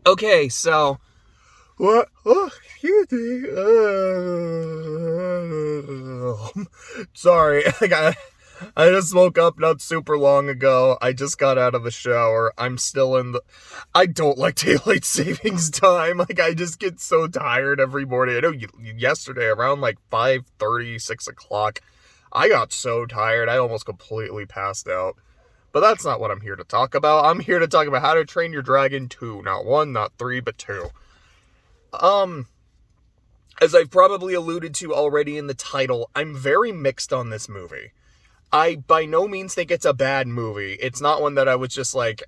Okay, so what? Oh, excuse me. Sorry, I just woke up not super long ago. I just got out of the shower. I'm still in the. I don't like daylight savings time. Like I just get so tired every morning. I know yesterday around like 5:30, 6 o'clock, I got so tired I almost completely passed out. But that's not what I'm here to talk about. I'm here to talk about How to Train Your Dragon 2. Not 1, not 3, but 2. Um, as I've probably alluded to already in the title, I'm very mixed on this movie. I by no means think it's a bad movie. It's not one that I was just like,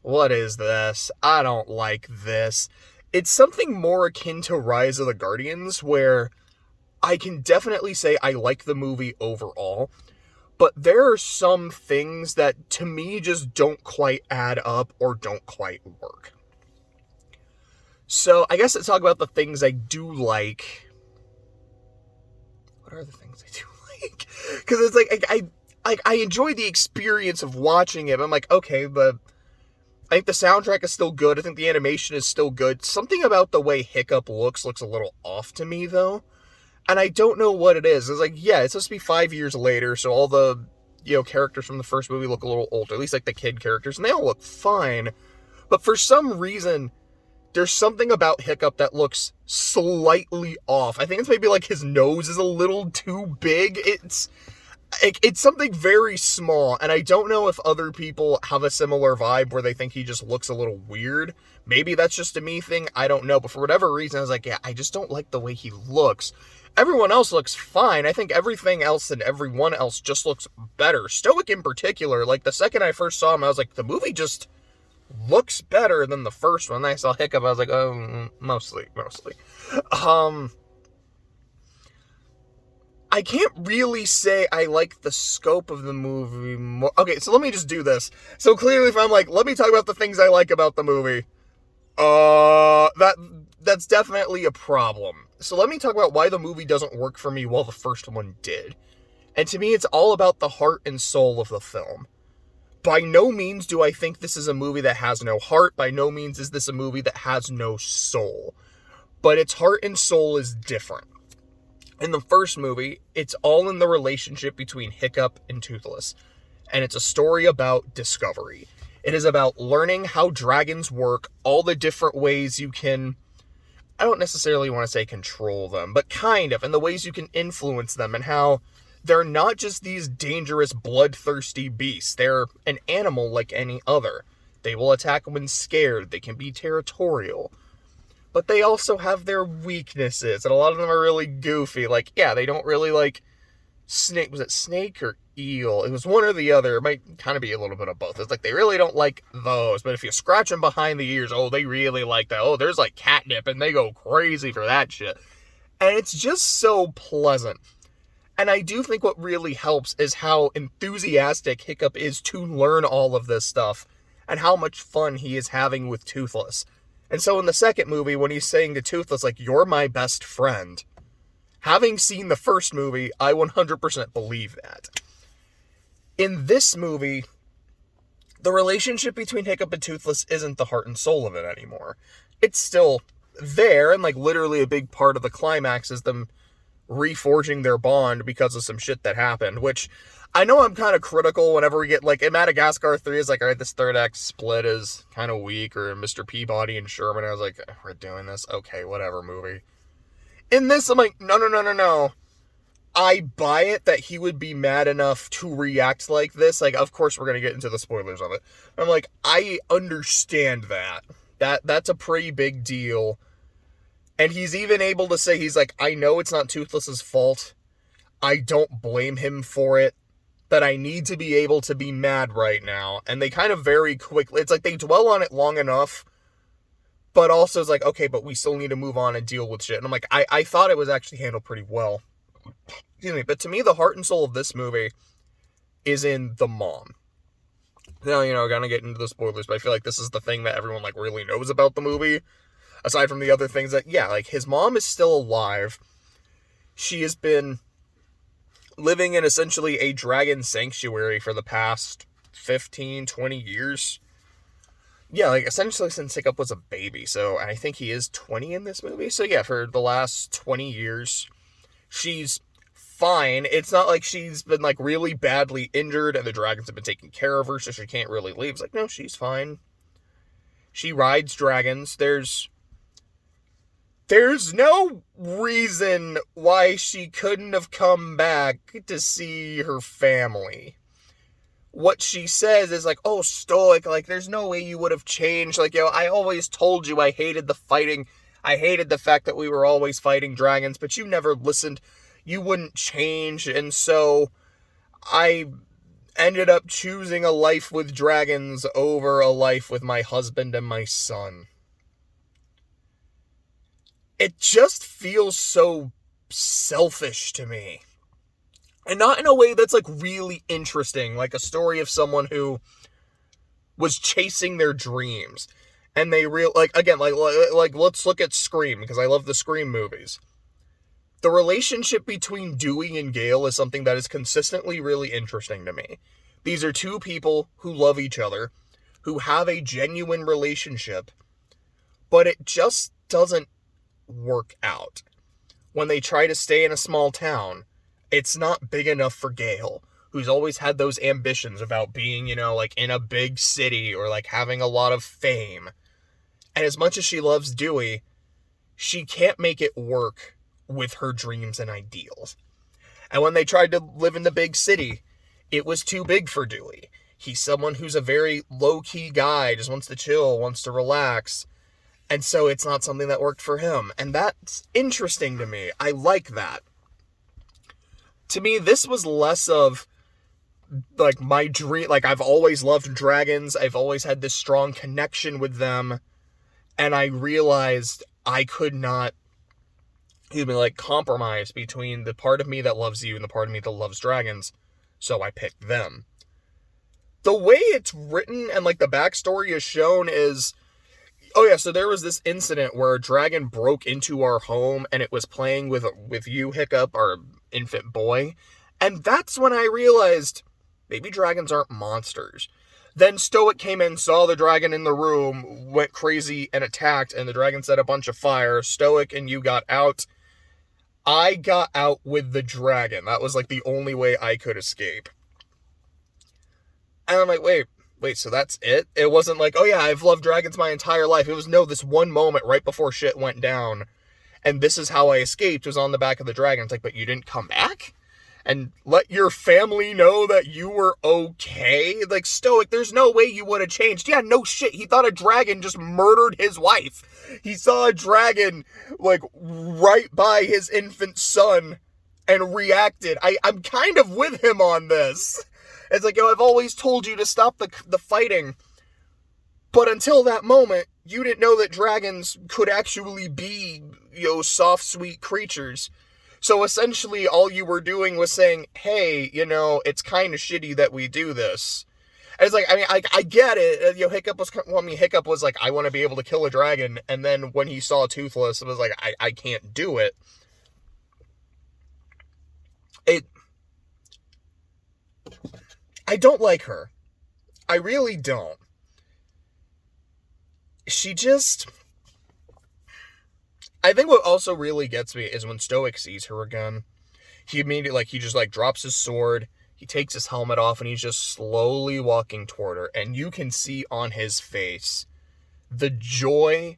what is this? I don't like this. It's something more akin to Rise of the Guardians, where I can definitely say I like the movie overall, but there are some things that to me just don't quite add up or don't quite work. So I guess let's talk about the things I do like. What are the things I do like? Because it's like I enjoy the experience of watching it. I'm like, okay, I think the soundtrack is still good. I think the animation is still good. Something about the way Hiccup looks a little off to me though. And I don't know what it is. It's like, yeah, it's supposed to be 5 years later, so all the, characters from the first movie look a little older, at least like the kid characters, and they all look fine. But for some reason, there's something about Hiccup that looks slightly off. I think it's maybe like his nose is a little too big. It's something very small, and I don't know if other people have a similar vibe where they think he just looks a little weird. Maybe that's just a me thing, I don't know. But for whatever reason, I was like, yeah, I just don't like the way he looks. Everyone else looks fine. I think everything else and everyone else just looks better. Stoic in particular, like the second I first saw him, I was like, the movie just looks better than the first one. Then I saw Hiccup, I was like, oh, mostly. I can't really say I like the scope of the movie more. Okay, so let me just do this. So clearly if I'm like, let me talk about the things I like about the movie, that's definitely a problem. So let me talk about why the movie doesn't work for me while the first one did. And to me, it's all about the heart and soul of the film. By no means do I think this is a movie that has no heart. By no means is this a movie that has no soul. But its heart and soul is different. In the first movie, it's all in the relationship between Hiccup and Toothless. And it's a story about discovery. It is about learning how dragons work, all the different ways you can, I don't necessarily want to say control them, but kind of, and the ways you can influence them, and how they're not just these dangerous, bloodthirsty beasts. They're an animal like any other. They will attack when scared. They can be territorial. But they also have their weaknesses, and a lot of them are really goofy. Like, yeah, they don't really like snake. Was it snake or eel? It was one or the other. It might kind of be a little bit of both. It's like they really don't like those, but if you scratch them behind the ears, oh, they really like that. Oh, there's like catnip, and they go crazy for that shit. And it's just so pleasant. And I do think what really helps is how enthusiastic Hiccup is to learn all of this stuff, and how much fun he is having with Toothless. And so in the second movie, when he's saying to Toothless, like, you're my best friend, having seen the first movie, I 100% believe that. In this movie, the relationship between Hiccup and Toothless isn't the heart and soul of it anymore. It's still there, and like literally a big part of the climax is them reforging their bond because of some shit that happened, which I know I'm kind of critical whenever we get, like, in Madagascar 3 is like, alright, this third act split is kind of weak, or Mr. Peabody and Sherman, I was like, we're doing this? Okay, whatever, movie. In this, I'm like, no. I buy it that he would be mad enough to react like this. Like, of course we're going to get into the spoilers of it. I'm like, I understand that. That's a pretty big deal. And he's even able to say, he's like, I know it's not Toothless's fault. I don't blame him for it. That I need to be able to be mad right now. And they kind of very quickly, it's like they dwell on it long enough, but also it's like, okay, but we still need to move on and deal with shit. And I'm like, I thought it was actually handled pretty well. Excuse me. But to me, the heart and soul of this movie is in the mom. Now, gonna get into the spoilers, but I feel like this is the thing that everyone, like, really knows about the movie. Aside from the other things that, yeah, like, his mom is still alive. She has been living in essentially a dragon sanctuary for the past 15, 20 years. yeah, like, essentially since Hiccup was a baby, so I think he is 20 in this movie. So yeah, for the last 20 years, she's fine. It's not like she's been, like, really badly injured and the dragons have been taking care of her, so she can't really leave. It's like, no, she's fine. She rides dragons. There's no reason why she couldn't have come back to see her family. What she says is like, oh, Stoic, like, there's no way you would have changed. Like, I always told you I hated the fighting. I hated the fact that we were always fighting dragons, but you never listened. You wouldn't change, and so I ended up choosing a life with dragons over a life with my husband and my son. It just feels so selfish to me. And not in a way that's, like, really interesting, like a story of someone who was chasing their dreams. And they again, let's look at Scream, because I love the Scream movies. The relationship between Dewey and Gale is something that is consistently really interesting to me. These are two people who love each other, who have a genuine relationship, but it just doesn't work out. When they try to stay in a small town, it's not big enough for Gale, who's always had those ambitions about being, like, in a big city or, like, having a lot of fame. And as much as she loves Dewey, she can't make it work with her dreams and ideals. And when they tried to live in the big city, it was too big for Dewey. He's someone who's a very low-key guy, just wants to chill, wants to relax. And so it's not something that worked for him. And that's interesting to me. I like that. To me, this was less of, like, my dream. Like, I've always loved dragons. I've always had this strong connection with them. And I realized I could not, compromise between the part of me that loves you and the part of me that loves dragons. So I picked them. The way it's written and, like, the backstory is shown is, oh yeah, so there was this incident where a dragon broke into our home and it was playing with you, Hiccup, our infant boy. And that's when I realized maybe dragons aren't monsters. Then Stoic came in, saw the dragon in the room, went crazy and attacked, and the dragon set a bunch of fire. Stoic and you got out. I got out with the dragon. That was, like, the only way I could escape. And I'm like, wait, so that's it? It wasn't like, oh yeah, I've loved dragons my entire life. It was, no, this one moment right before shit went down, and this is how I escaped, was on the back of the dragon. It's like, but you didn't come back? And let your family know that you were okay? Like, Stoic, there's no way you would have changed. Yeah, no shit, he thought a dragon just murdered his wife. He saw a dragon, like, right by his infant son, and reacted. I'm kind of with him on this. It's like, I've always told you to stop the fighting. But until that moment, you didn't know that dragons could actually be, soft, sweet creatures. So essentially, all you were doing was saying, hey, it's kind of shitty that we do this. And it's like, I mean, I get it. Hiccup was like, I want to be able to kill a dragon. And then when he saw Toothless, it was like, I can't do it. I don't like her. I really don't. I think what also really gets me is when Stoic sees her again. He immediately, he just, drops his sword, he takes his helmet off, and he's just slowly walking toward her. And you can see on his face the joy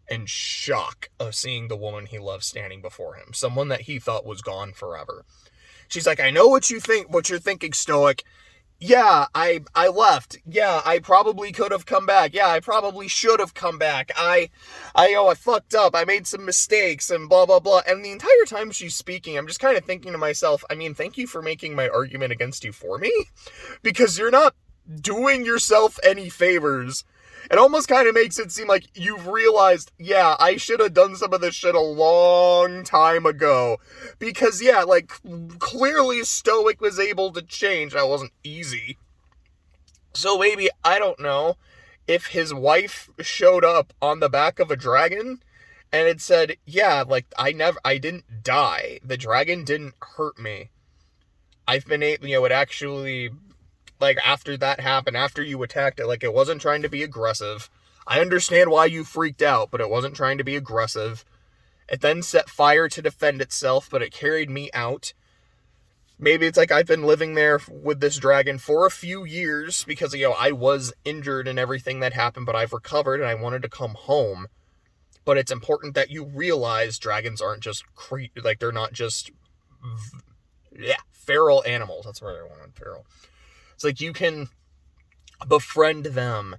and shock of seeing the woman he loves standing before him. Someone that he thought was gone forever. She's like, I know what you're thinking, Stoic. Yeah, I left. Yeah, I probably could have come back. Yeah, I probably should have come back. I fucked up. I made some mistakes and blah, blah, blah. And the entire time she's speaking, I'm just kind of thinking to myself, I mean, thank you for making my argument against you for me, because you're not doing yourself any favors. It almost kind of makes it seem like you've realized, yeah, I should have done some of this shit a long time ago. Because, yeah, clearly Stoic was able to change. That wasn't easy. So maybe, I don't know, if his wife showed up on the back of a dragon and it said, yeah, I didn't die. The dragon didn't hurt me. I've been able, it actually like, after that happened, after you attacked it, like, it wasn't trying to be aggressive. I understand why you freaked out, but it wasn't trying to be aggressive. It then set fire to defend itself, but it carried me out. Maybe it's like I've been living there with this dragon for a few years because, I was injured and everything that happened, but I've recovered and I wanted to come home. But it's important that you realize dragons aren't just they're not just feral animals. That's what I wanted, feral. It's like you can befriend them.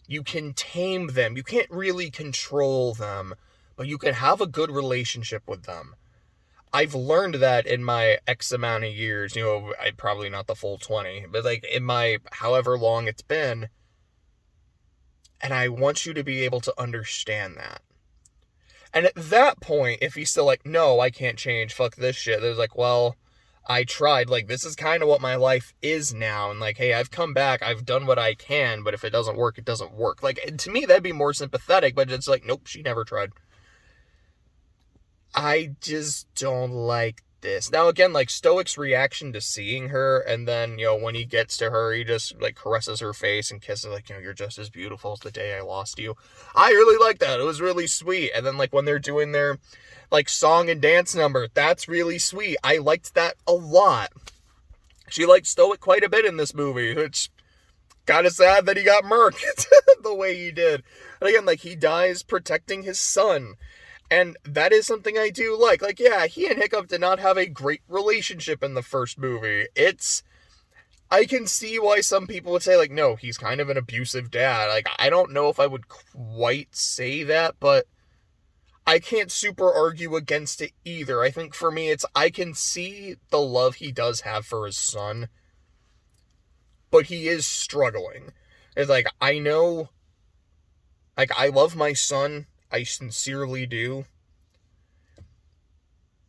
You can tame them. You can't really control them, but you can have a good relationship with them. I've learned that in my X amount of years, I probably not the full 20, but like in my however long it's been. And I want you to be able to understand that. And at that point, if he's still like, no, I can't change, fuck this shit, there's like, well, I tried, like, this is kind of what my life is now, and like, hey, I've come back, I've done what I can, but if it doesn't work, it doesn't work. Like, to me, that'd be more sympathetic, but it's like, nope, she never tried. I just don't like this. Now, again, like, Stoic's reaction to seeing her, and then, when he gets to her, he just, like, caresses her face and kisses, like, you're just as beautiful as the day I lost you. I really like that. It was really sweet. And then, like, when they're doing their, like, song and dance number, that's really sweet. I liked that a lot. She liked Stoic quite a bit in this movie, which, kind of sad that he got murked the way he did. And again, like, he dies protecting his son. And that is something I do like. Like, yeah, he and Hiccup did not have a great relationship in the first movie. I can see why some people would say, like, no, he's kind of an abusive dad. Like, I don't know if I would quite say that, but I can't super argue against it either. I think for me, I can see the love he does have for his son, but he is struggling. It's like, I know, like, I love my son. I sincerely do.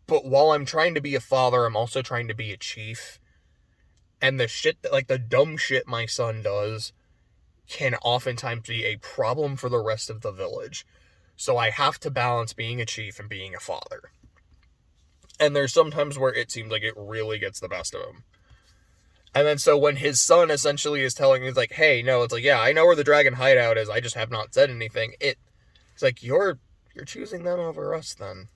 But while I'm trying to be a father, I'm also trying to be a chief. And the shit that, like, the dumb shit my son does can oftentimes be a problem for the rest of the village. So I have to balance being a chief and being a father. And there's sometimes where it seems like it really gets the best of him. And then so when his son essentially is telling me, he's like, hey, no, it's like, yeah, I know where the dragon hideout is, I just have not said anything. It's like, you're choosing them over us then.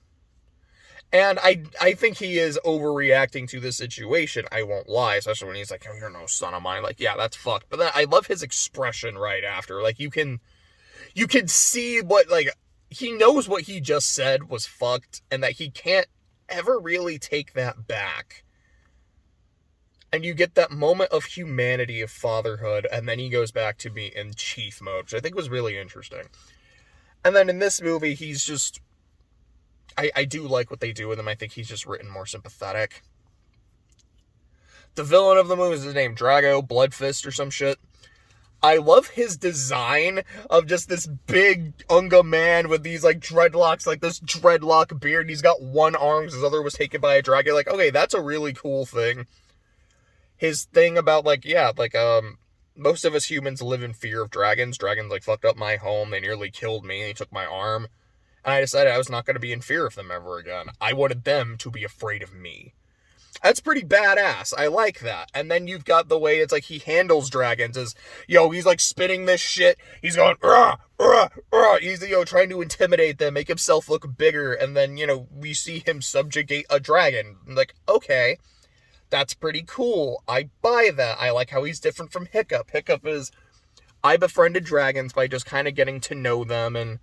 And I think he is overreacting to the situation, I won't lie, especially when he's like, oh, you're no son of mine. Like, yeah, that's fucked. But then I love his expression right after. Like, you can see what, like, he knows what he just said was fucked, and that he can't ever really take that back. And you get that moment of humanity of fatherhood, and then he goes back to be in chief mode, which I think was really interesting. And then in this movie, he's just, I do like what they do with him. I think he's just written more sympathetic. The villain of the movie is his name, Drago, Bloodfist or some shit. I love his design of just this big Unga man with these, like, dreadlocks, like this dreadlock beard. He's got one arm because his other was taken by a dragon. Like, okay, that's a really cool thing. His thing about, like, yeah, like, most of us humans live in fear of dragons. Dragons, like, fucked up my home. They nearly killed me. They took my arm. And I decided I was not going to be in fear of them ever again. I wanted them to be afraid of me. That's pretty badass. I like that. And then you've got the way it's like he handles dragons is, he's like spinning this shit. He's going, rah, rah, rah. He's, trying to intimidate them, make himself look bigger. And then, we see him subjugate a dragon. I'm like, okay. That's pretty cool. I buy that. I like how he's different from Hiccup. Hiccup is, I befriended dragons by just kind of getting to know them and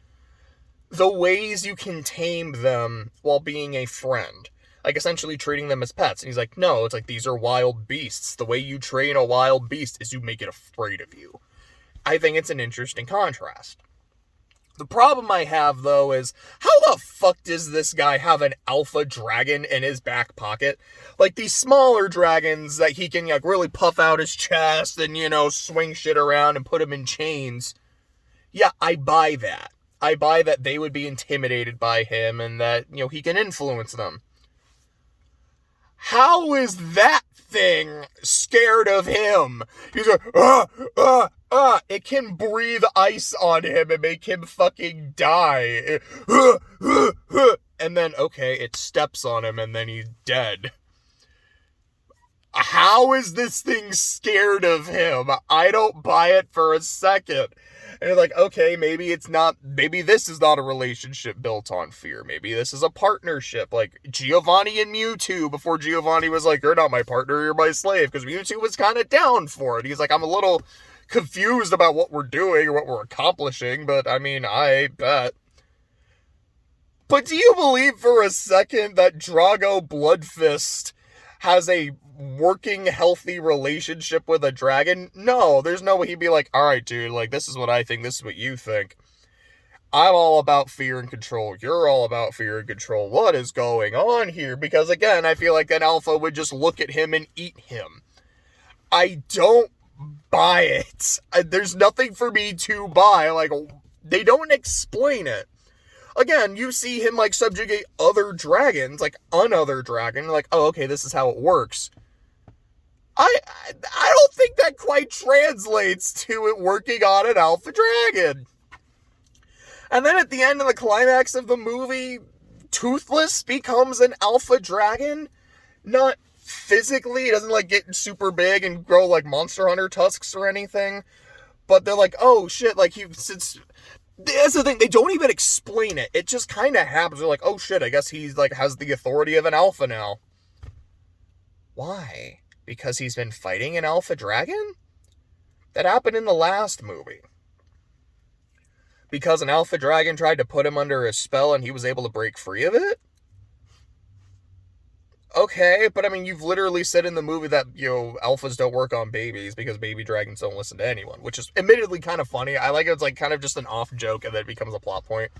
the ways you can tame them while being a friend. Like, essentially treating them as pets. And he's like, no, it's like, these are wild beasts. The way you train a wild beast is you make it afraid of you. I think it's an interesting contrast. The problem I have, though, is how the fuck does this guy have an alpha dragon in his back pocket? Like, these smaller dragons that he can, like, really puff out his chest and, swing shit around and put him in chains. Yeah, I buy that. I buy that they would be intimidated by him and that, he can influence them. How is that thing scared of him? He's like, it can breathe ice on him and make him fucking die. And then, okay, it steps on him and then he's dead. How is this thing scared of him? I don't buy it for a second. And you're like, okay, maybe this is not a relationship built on fear. Maybe this is a partnership, like Giovanni and Mewtwo, before Giovanni was like, you're not my partner, you're my slave, because Mewtwo was kind of down for it. He's like, I'm a little confused about what we're doing or what we're accomplishing, but I mean, I bet. But do you believe for a second that Drago Bloodfist has a working, healthy relationship with a dragon? No, there's no way he'd be like, all right, dude, like, this is what I think, this is what you think. I'm all about fear and control. You're all about fear and control. What is going on here? Because, again, I feel like an alpha would just look at him and eat him. I don't buy it. There's nothing for me to buy. Like, they don't explain it. Again, you see him, like, subjugate other dragons, like, another dragon. Like, oh, okay, this is how it works. I don't think that quite translates to it working on an alpha dragon. And then at the end of the climax of the movie, Toothless becomes an alpha dragon. Not physically, he doesn't, like, get super big and grow, like, Monster Hunter tusks or anything. But they're like, oh, shit, like, that's the thing, they don't even explain it. It just kind of happens. They're like, oh shit, I guess he's like has the authority of an alpha now. Why? Because he's been fighting an alpha dragon? That happened in the last movie. Because an alpha dragon tried to put him under a spell and he was able to break free of it? Okay, but I mean, you've literally said in the movie that, you know, alphas don't work on babies because baby dragons don't listen to anyone, which is admittedly kind of funny. I like it. It's like kind of just an off joke and then it becomes a plot point.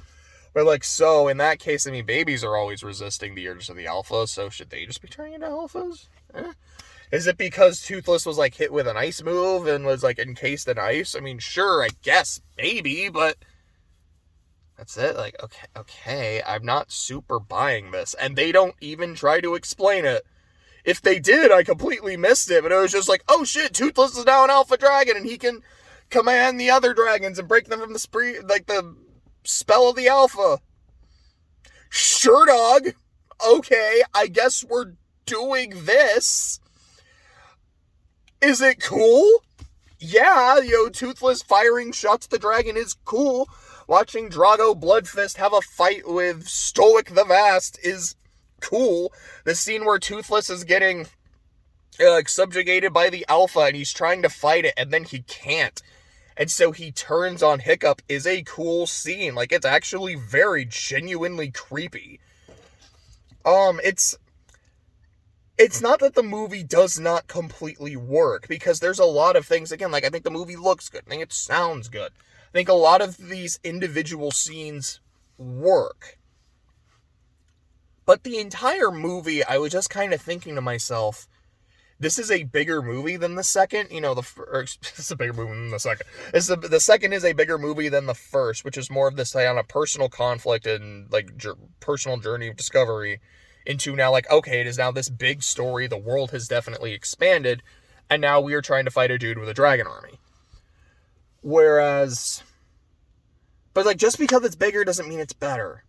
But like, so in that case, I mean, babies are always resisting the urges of the alpha, so should they just be turning into alphas? Is it because Toothless was like hit with an ice move and was like encased in ice? I mean, sure, I guess, maybe, but that's it. Like, okay, I'm not super buying this. And they don't even try to explain it. If they did, I completely missed it. But it was just like, oh shit, Toothless is now an alpha dragon and he can command the other dragons and break them from the spell of the alpha. Sure, dog. Okay, I guess we're doing this. Is it cool? Yeah, you know, Toothless firing shots at the dragon is cool. Watching Drago Bloodfist have a fight with Stoic the Vast is cool. The scene where Toothless is getting subjugated by the alpha and he's trying to fight it and then he can't. And so he turns on Hiccup is a cool scene. Like, it's actually very genuinely creepy. It's not that the movie does not completely work, because there's a lot of things, again, like, I think the movie looks good. I think it sounds good. I think a lot of these individual scenes work. But the entire movie, I was just kind of thinking to myself, this is a bigger movie than the second. You know, it's a bigger movie than the second. The second is a bigger movie than the first, which is more of this on a personal conflict and, like, personal journey of discovery into now, like, okay, it is now this big story. The world has definitely expanded, and now we are trying to fight a dude with a dragon army. Whereas, but like, just because it's bigger doesn't mean it's better.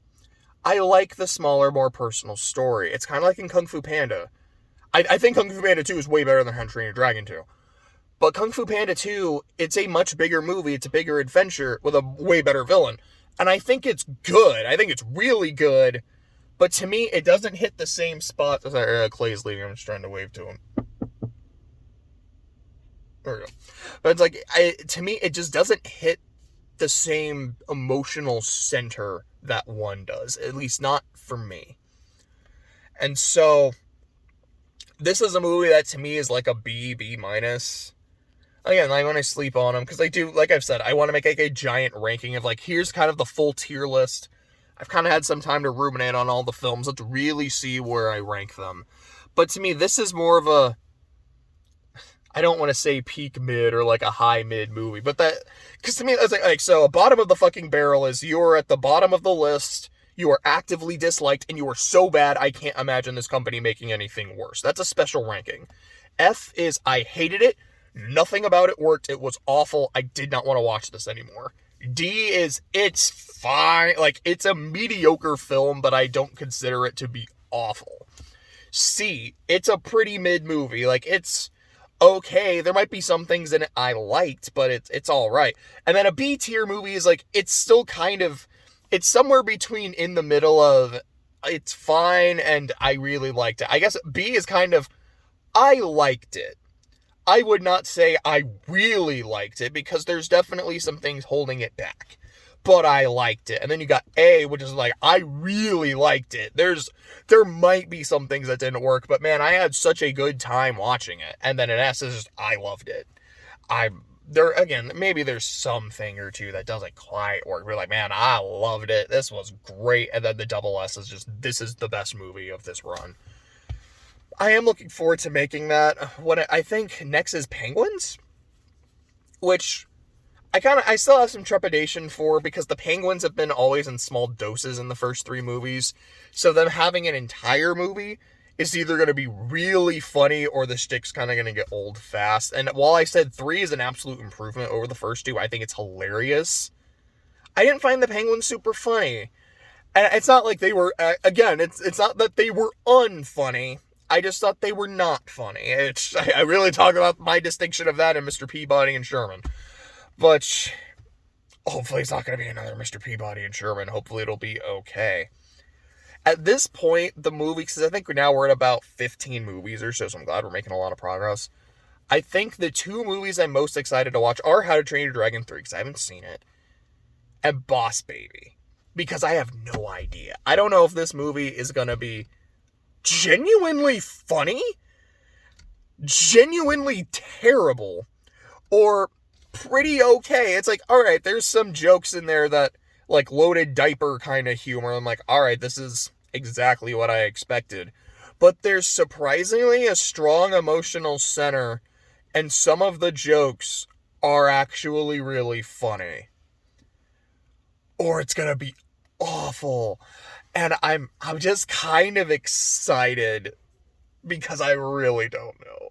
I like the smaller, more personal story. It's kind of like in Kung Fu Panda. I think Kung Fu Panda 2 is way better than How to Train Your Dragon 2. But Kung Fu Panda 2, it's a much bigger movie. It's a bigger adventure with a way better villain. And I think it's good. I think it's really good. But to me, it doesn't hit the same spot. Sorry, Clay's leaving. I'm just trying to wave to him. There we go. But it's like, to me, it just doesn't hit the same emotional center that one does. At least not for me. And so, this is a movie that to me is like a B minus. Again, like when I sleep on them, because I do, like I've said, I want to make like a giant ranking of like, here's kind of the full tier list. I've kind of had some time to ruminate on all the films. Let's really see where I rank them. But to me, this is more of a, I don't want to say peak mid or like a high mid movie, but that, because to me, that's like, so a bottom of the fucking barrel is you are at the bottom of the list, you are actively disliked, and you are so bad, I can't imagine this company making anything worse. That's a special ranking. F is, I hated it, nothing about it worked, it was awful, I did not want to watch this anymore. D is, it's fine, like, it's a mediocre film, but I don't consider it to be awful. C, it's a pretty mid movie. Like, it's okay. There might be some things in it I liked, but it's all right. And then a B tier movie is like, it's still kind of, it's somewhere between in the middle of it's fine and I really liked it. I guess B is kind of, I liked it. I would not say I really liked it because there's definitely some things holding it back. But I liked it. And then you got A, which is like, I really liked it. There might be some things that didn't work, but man, I had such a good time watching it. And then an S is just, I loved it. There again, maybe there's something or two that doesn't quite work. We're like, man, I loved it. This was great. And then the double S is just, this is the best movie of this run. I am looking forward to making that. What I think next is Penguins, which I still have some trepidation for because the Penguins have been always in small doses in the first 3 movies. So them having an entire movie is either going to be really funny or the shtick's kind of going to get old fast. And while I said 3 is an absolute improvement over the first 2, I think it's hilarious. I didn't find the Penguins super funny. And it's not like they were, again, it's not that they were unfunny. I just thought they were not funny. I really talk about my distinction of that in Mr. Peabody and Sherman. But hopefully it's not going to be another Mr. Peabody and Sherman. Hopefully it'll be okay. At this point, the movie, because I think now we're at about 15 movies or so, so I'm glad we're making a lot of progress. I think the 2 movies I'm most excited to watch are How to Train Your Dragon 3, because I haven't seen it, and Boss Baby, because I have no idea. I don't know if this movie is going to be genuinely funny, genuinely terrible, or pretty okay. It's like, alright, there's some jokes in there that, like, loaded diaper kind of humor. I'm like, alright, this is exactly what I expected. But there's surprisingly a strong emotional center, and some of the jokes are actually really funny. Or it's gonna be awful. And I'm just kind of excited because I really don't know.